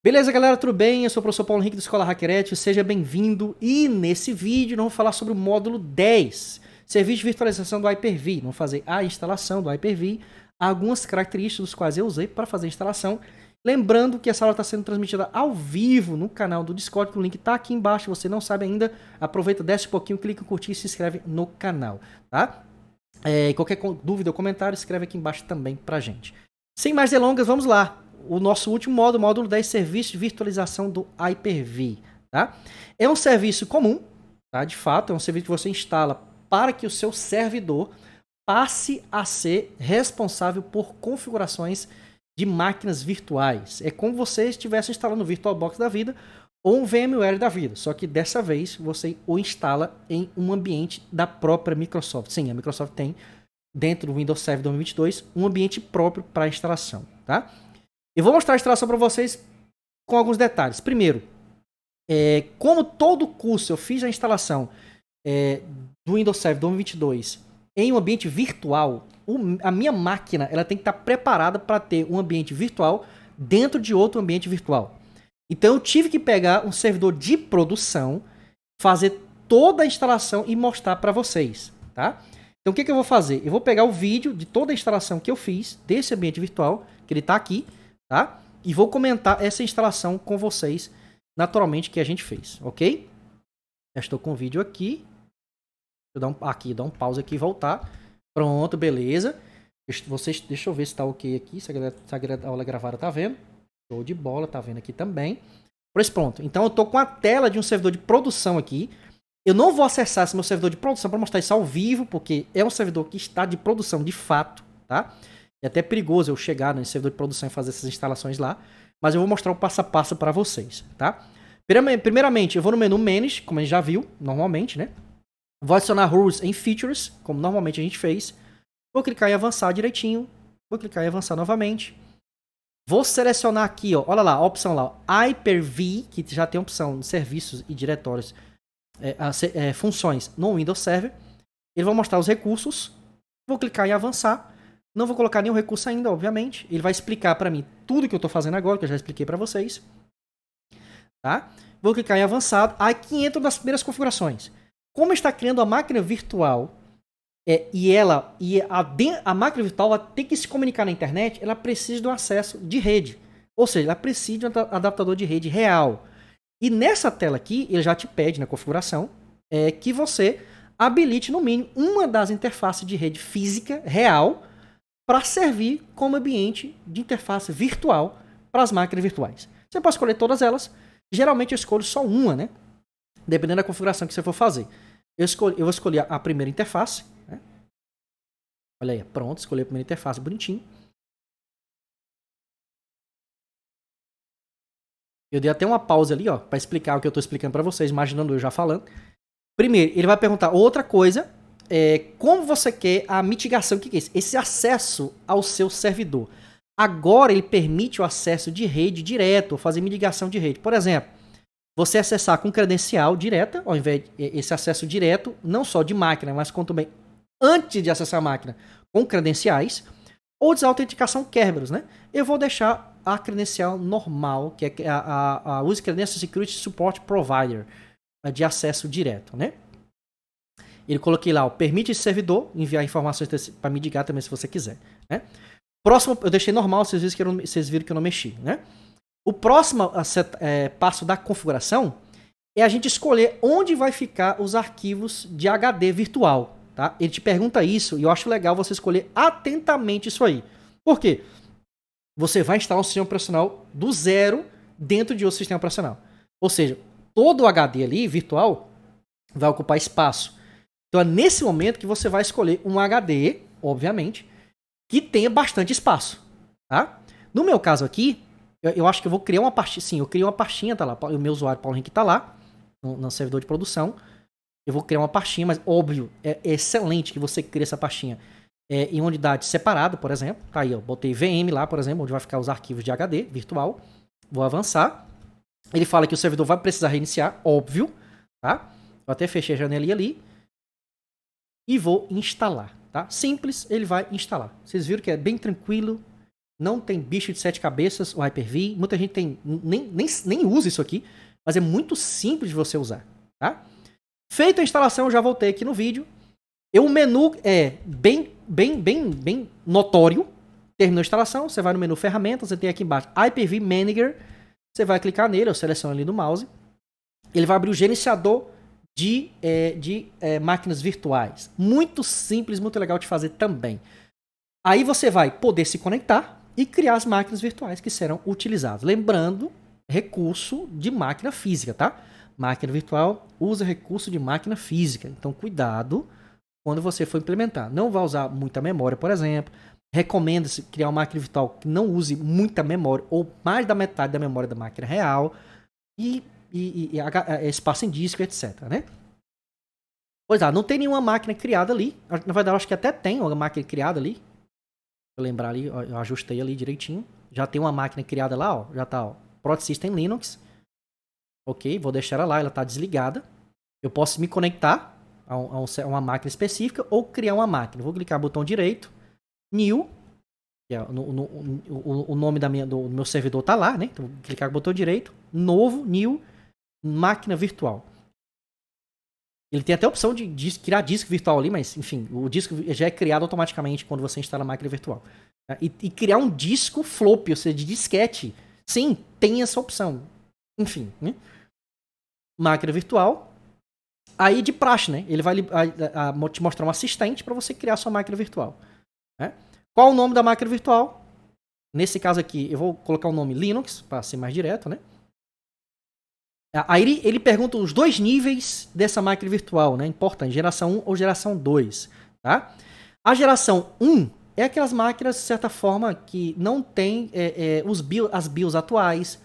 Beleza, galera, tudo bem? Eu sou o professor Paulo Henrique da Escola Hackerete, seja bem-vindo. E nesse vídeo nós vamos falar sobre o módulo 10, serviço de virtualização do Hyper-V. Vamos fazer a instalação do Hyper-V, algumas características dos quais eu usei para fazer a instalação. Lembrando que essa aula está sendo transmitida ao vivo no canal do Discord, que o link está aqui embaixo. Se você não sabe ainda, aproveita, desce um pouquinho, clica em curtir e se inscreve no canal, tá? Qualquer dúvida ou comentário, escreve aqui embaixo também pra gente. Sem mais delongas, vamos lá. O nosso último módulo, módulo 10, serviço de virtualização do Hyper-V, tá? É um serviço comum, tá? De fato, é um serviço que você instala para que o seu servidor passe a ser responsável por configurações de máquinas virtuais. É como você estivesse instalando o VirtualBox da vida ou um VMware da vida, só que dessa vez você o instala em um ambiente da própria Microsoft. Sim, a Microsoft tem, dentro do Windows Server 2022, um ambiente próprio para instalação, tá? Eu vou mostrar a instalação para vocês com alguns detalhes. Primeiro, como todo curso eu fiz a instalação do Windows Server 2022 em um ambiente virtual, a minha máquina ela tem que estar preparada para ter um ambiente virtual dentro de outro ambiente virtual. Então eu tive que pegar um servidor de produção, fazer toda a instalação e mostrar para vocês, tá? Então o que eu vou fazer? Eu vou pegar o vídeo de toda a instalação que eu fiz desse ambiente virtual, que ele está aqui, tá? E vou comentar essa instalação com vocês, naturalmente, que a gente fez, ok? Já estou com o vídeo aqui. Deixa eu dar um pause aqui e voltar. Pronto, beleza. Deixa eu ver se está ok aqui, se a aula gravada tá vendo. Show de bola, tá vendo aqui também. Pois pronto. Então eu tô com a tela de um servidor de produção aqui. Eu não vou acessar esse meu servidor de produção para mostrar isso ao vivo, porque é um servidor que está de produção de fato, tá? É até perigoso eu chegar nesse servidor de produção e fazer essas instalações lá. Mas eu vou mostrar o passo a passo para vocês, tá? Primeiramente, eu vou no menu Manage, como a gente já viu, normalmente, né? Vou adicionar Rules em Features, como normalmente a gente fez. Vou clicar em Avançar direitinho. Vou clicar em Avançar novamente. Vou selecionar aqui, ó, olha lá, a opção lá, Hyper-V, que já tem a opção de serviços e diretórios, funções no Windows Server. Ele vai mostrar os recursos. Vou clicar em Avançar. Não vou colocar nenhum recurso ainda, obviamente. Ele vai explicar para mim tudo que eu estou fazendo agora, que eu já expliquei para vocês. Tá? Vou clicar em Avançado. Aqui entro nas primeiras configurações. Como está criando a máquina virtual, a máquina virtual ela tem que se comunicar na internet, ela precisa de um acesso de rede. Ou seja, ela precisa de um adaptador de rede real. E nessa tela aqui, ele já te pede na configuração que você habilite no mínimo uma das interfaces de rede física real para servir como ambiente de interface virtual para as máquinas virtuais. Você pode escolher todas elas. Geralmente eu escolho só uma, né? Dependendo da configuração que você for fazer. Eu vou escolher a primeira interface. Né? Olha aí, pronto, escolhi a primeira interface, bonitinho. Eu dei até uma pausa ali, ó, para explicar o que eu estou explicando para vocês, imaginando eu já falando. Primeiro, ele vai perguntar outra coisa, como você quer a mitigação, o que é isso? Esse acesso ao seu servidor. Agora ele permite o acesso de rede direto, ou fazer mitigação de rede. Por exemplo, você acessar com credencial direta, ao invés esse acesso direto, não só de máquina, mas como também antes de acessar a máquina, com credenciais, ou desautenticação Kerberos, né? Eu vou deixar a credencial normal, que é a Use Credential Security Support Provider, de acesso direto, né? Ele coloquei lá, ó, permite esse servidor enviar informações para mitigar também se você quiser, né? Próximo, eu deixei normal, vocês viram que eu não mexi, né? O próximo passo da configuração é a gente escolher onde vai ficar os arquivos de HD virtual, tá? Ele te pergunta isso e eu acho legal você escolher atentamente isso aí. Por quê? Você vai instalar um sistema operacional do zero dentro de outro sistema operacional. Ou seja, todo o HD ali, virtual, vai ocupar espaço. Então é nesse momento que você vai escolher um HD, obviamente, que tenha bastante espaço, tá? No meu caso aqui, eu acho que eu vou criar uma pastinha. Sim, eu criei uma pastinha, tá lá. O meu usuário Paulo Henrique tá lá, no servidor de produção. Eu vou criar uma pastinha, mas óbvio, é excelente que você crie essa pastinha em uma unidade separada, por exemplo. Tá aí, ó, botei VM lá, por exemplo, onde vai ficar os arquivos de HD virtual. Vou avançar. Ele fala que o servidor vai precisar reiniciar, óbvio, tá? Eu até fechei a janelinha ali. E vou instalar, tá? Simples, ele vai instalar. Vocês viram que é bem tranquilo. não tem bicho de 7 cabeças, o Hyper-V. Muita gente nem usa isso aqui, mas é muito simples de você usar, tá? Feita a instalação, eu já voltei aqui no vídeo. O menu é bem notório. Terminou a instalação, você vai no menu ferramentas, você tem aqui embaixo Hyper-V Manager. Você vai clicar nele, eu seleciono ali no mouse. Ele vai abrir o gerenciador de máquinas virtuais. Muito simples, muito legal de fazer também. Aí você vai poder se conectar e criar as máquinas virtuais que serão utilizadas. Lembrando, recurso de máquina física, tá? Máquina virtual usa recurso de máquina física. Então, cuidado quando você for implementar. Não vai usar muita memória, por exemplo. Recomenda-se criar uma máquina virtual que não use muita memória ou mais da metade da memória da máquina real. E espaço em disco, etc, né? Pois é, não tem nenhuma máquina criada ali. Na verdade, eu acho que até tem uma máquina criada ali. Vou lembrar ali, eu ajustei ali direitinho. Já tem uma máquina criada lá, ó. Já tá, ó. Prot System Linux. Ok, vou deixar ela lá, ela tá desligada. Eu posso me conectar a uma máquina específica ou criar uma máquina. Vou clicar no botão direito. New. Que é o nome do meu servidor tá lá, né? Então, vou clicar no botão direito. Novo, new, máquina virtual. Ele tem até a opção de criar disco virtual ali, mas, enfim, o disco já é criado automaticamente quando você instala a máquina virtual. E criar um disco flop, ou seja, de disquete. Sim, tem essa opção. Enfim, né? Máquina virtual. Aí, de praxe, né? Ele vai te mostrar um assistente para você criar sua máquina virtual. Né? Qual o nome da máquina virtual? Nesse caso aqui, eu vou colocar o nome Linux, para ser mais direto, né? Aí ele pergunta os dois níveis dessa máquina virtual, né? Importante, geração 1 ou geração 2, tá? A geração 1 é aquelas máquinas, de certa forma, que não tem as BIOS atuais.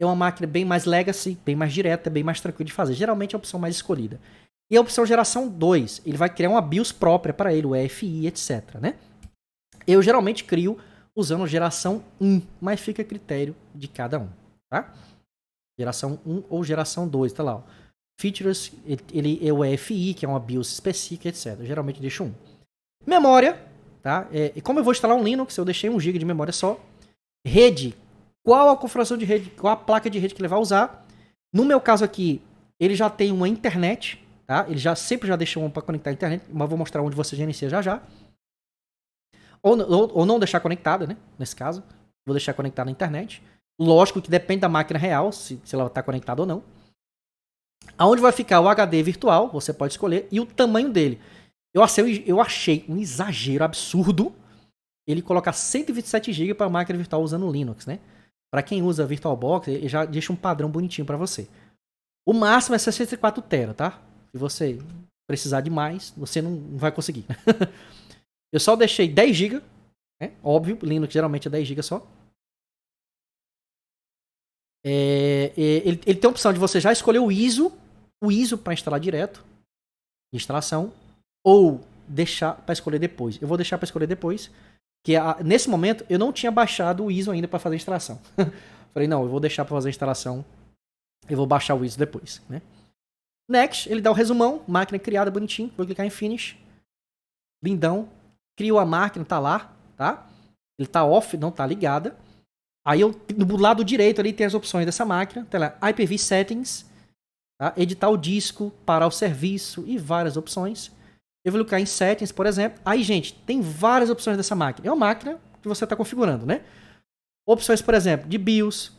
É uma máquina bem mais legacy, bem mais direta, bem mais tranquila de fazer. Geralmente é a opção mais escolhida. E a opção geração 2, ele vai criar uma BIOS própria para ele, o EFI, etc, né? Eu geralmente crio usando geração 1, mas fica a critério de cada um, tá? Geração 1 ou geração 2, tá lá, ó. Features, ele é o EFI, que é uma BIOS específica, etc. Eu geralmente deixo 1. Memória, tá? E como eu vou instalar um Linux, eu deixei 1 GB de memória só. Rede, qual a configuração de rede, qual a placa de rede que ele vai usar. No meu caso aqui, ele já tem uma internet, tá? Ele sempre já deixou um para conectar a internet, mas vou mostrar onde você gerencia já. Ou não deixar conectada, né? Nesse caso, vou deixar conectada na internet. Lógico que depende da máquina real, se ela está conectada ou não. Aonde vai ficar o HD virtual, você pode escolher, e o tamanho dele. Eu achei um exagero absurdo ele colocar 127 GB para máquina virtual usando o Linux, né? Para quem usa VirtualBox, ele já deixa um padrão bonitinho para você. O máximo é 64 TB, tá? Se você precisar de mais, você não vai conseguir. Eu só deixei 10 GB, né? Óbvio, Linux geralmente é 10 GB só. Ele tem a opção de você já escolher o ISO para instalar direto, instalação, ou deixar para escolher depois. Eu vou deixar para escolher depois, que nesse momento eu não tinha baixado o ISO ainda para fazer a instalação. Falei, não, eu vou deixar para fazer a instalação, eu vou baixar o ISO depois, né? Next, ele dá o resumão, máquina criada bonitinho, vou clicar em Finish, lindão, criou a máquina, tá lá, tá? Ele tá off, não tá ligada. Aí do lado direito ali tem as opções dessa máquina, tá lá, Hyper-V Settings, tá? Editar o disco, parar o serviço e várias opções. Eu vou clicar em Settings, por exemplo. Aí, gente, tem várias opções dessa máquina. É uma máquina que você está configurando, né? Opções, por exemplo, de BIOS,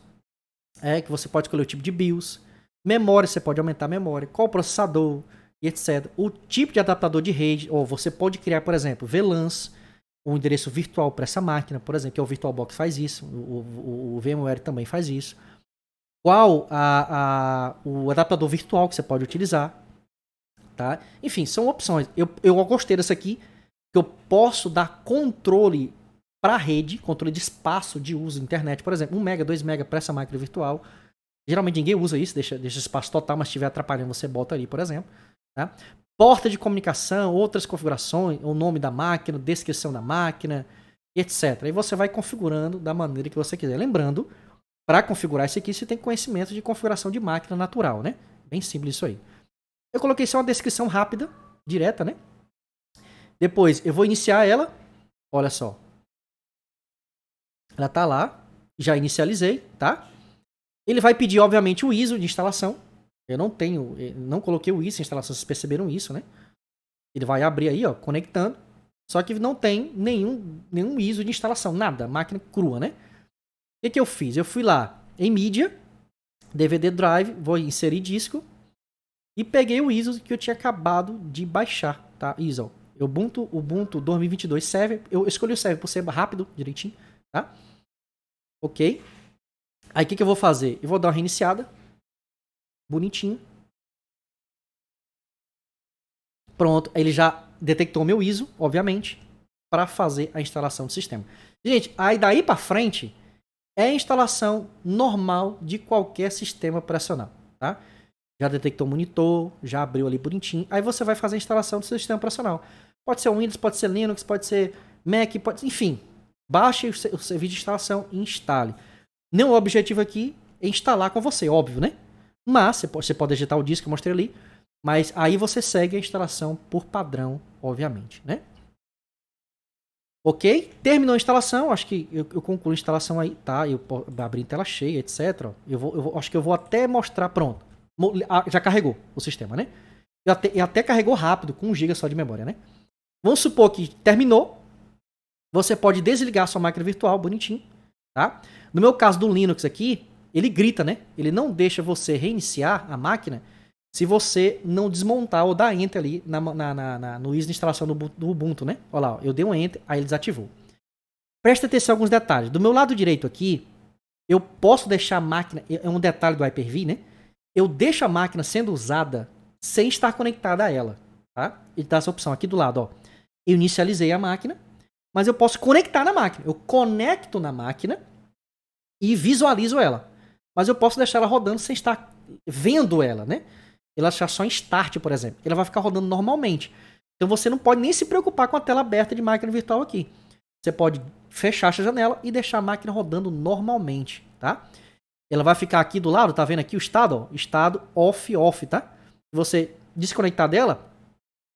que você pode escolher o tipo de BIOS. Memória, você pode aumentar a memória. Qual o processador e etc. O tipo de adaptador de rede, ou você pode criar, por exemplo, VLANs, um endereço virtual para essa máquina, por exemplo, que é o VirtualBox faz isso, o VMware também faz isso. Qual o adaptador virtual que você pode utilizar, tá? Enfim, são opções. Eu gostei dessa aqui, que eu posso dar controle para a rede, controle de espaço de uso da internet, por exemplo, 1 MB, 2 MB para essa máquina virtual. Geralmente ninguém usa isso, deixa espaço total, mas se estiver atrapalhando, você bota ali, por exemplo. Tá? Porta de comunicação, outras configurações, o nome da máquina, descrição da máquina, etc. Aí você vai configurando da maneira que você quiser. Lembrando, para configurar isso aqui, você tem conhecimento de configuração de máquina natural, né? Bem simples isso aí. Eu coloquei só uma descrição rápida, direta, né? Depois, eu vou iniciar ela. Olha só. Ela tá lá, já inicializei, tá? Ele vai pedir, obviamente, o ISO de instalação. Eu não coloquei o ISO de instalação, vocês perceberam isso, né? Ele vai abrir aí, ó, conectando. Só que não tem nenhum ISO de instalação, nada, máquina crua, né? O que eu fiz? Eu fui lá em mídia, DVD Drive, vou inserir disco e peguei o ISO que eu tinha acabado de baixar, tá? ISO. Ubuntu 2022 server. Eu escolhi o server por ser rápido, direitinho, tá? Ok. Aí o que eu vou fazer? Eu vou dar uma reiniciada. Bonitinho. Pronto, ele já detectou meu ISO, obviamente, para fazer a instalação do sistema. Gente, aí daí para frente é a instalação normal de qualquer sistema operacional, tá? Já detectou o monitor, já abriu ali bonitinho. Aí você vai fazer a instalação do seu sistema operacional. Pode ser Windows, pode ser Linux, pode ser Mac, enfim. Baixe o serviço de instalação e instale. Não, o objetivo aqui é instalar com você, óbvio, né? Mas você pode digitar o disco que eu mostrei ali. Mas aí você segue a instalação por padrão, obviamente, né? Ok? Terminou a instalação, acho que eu concluo a instalação aí, tá? Eu abri em tela cheia, etc. Acho que eu vou até mostrar, pronto. Já carregou o sistema, né? E até carregou rápido, com 1 GB só de memória, né? Vamos supor que terminou. Você pode desligar a sua máquina virtual, bonitinho, tá? No meu caso do Linux aqui, ele grita, né? Ele não deixa você reiniciar a máquina se você não desmontar ou dar Enter ali no ISO de instalação do Ubuntu, né? Olha lá, eu dei um Enter, aí ele desativou. Presta atenção em alguns detalhes. Do meu lado direito aqui, eu posso deixar a máquina... É um detalhe do Hyper-V, né? Eu deixo a máquina sendo usada sem estar conectada a ela, tá? Ele dá essa opção aqui do lado, ó. Eu inicializei a máquina, mas eu posso conectar na máquina. Eu conecto na máquina e visualizo ela. Mas eu posso deixar ela rodando sem estar vendo ela, né? Ela achar só em Start, por exemplo. Ela vai ficar rodando normalmente. Então você não pode nem se preocupar com a tela aberta de máquina virtual aqui. Você pode fechar essa janela e deixar a máquina rodando normalmente, tá? Ela vai ficar aqui do lado, tá vendo aqui o estado? Ó, estado off, tá? Se você desconectar dela,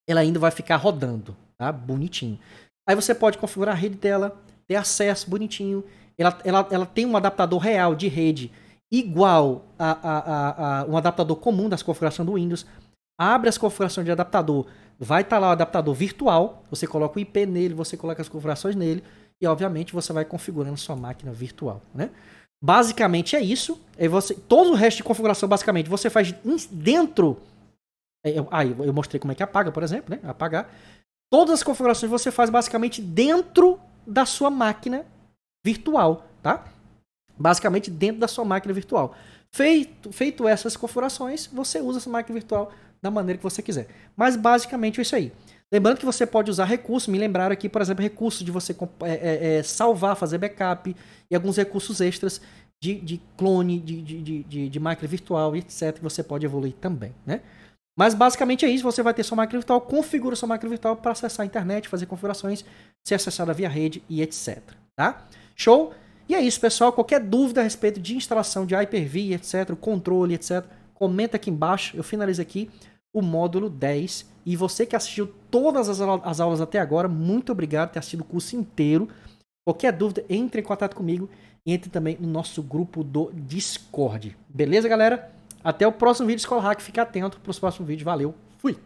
ela ainda vai ficar rodando, tá? Bonitinho. Aí você pode configurar a rede dela, ter acesso bonitinho. Ela tem um adaptador real de rede igual a um adaptador comum das configurações do Windows. Abre as configurações de adaptador, vai estar lá o adaptador virtual, você coloca o IP nele, você coloca as configurações nele e obviamente você vai configurando sua máquina virtual, né? Basicamente é isso. Todo o resto de configuração basicamente você faz dentro. Eu mostrei como é que apaga, por exemplo, né? Apagar. Todas as configurações você faz basicamente dentro da sua máquina virtual, tá? Basicamente dentro da sua máquina virtual. Feito essas configurações, você usa essa máquina virtual da maneira que você quiser. Mas basicamente é isso aí. Lembrando que você pode usar recursos, me lembraram aqui, por exemplo, recursos de você salvar, fazer backup e alguns recursos extras de clone, de máquina virtual, etc. Que você pode evoluir também, né? Mas basicamente é isso, você vai ter sua máquina virtual, configura sua máquina virtual para acessar a internet, fazer configurações, ser acessada via rede e etc. Tá? Show? E é isso, pessoal. Qualquer dúvida a respeito de instalação de Hyper-V, etc., controle, etc., comenta aqui embaixo. Eu finalizo aqui o módulo 10. E você que assistiu todas as aulas até agora, muito obrigado por ter assistido o curso inteiro. Qualquer dúvida, entre em contato comigo e entre também no nosso grupo do Discord. Beleza, galera? Até o próximo vídeo Escola Hack. Fique atento para os próximos vídeos. Valeu, fui!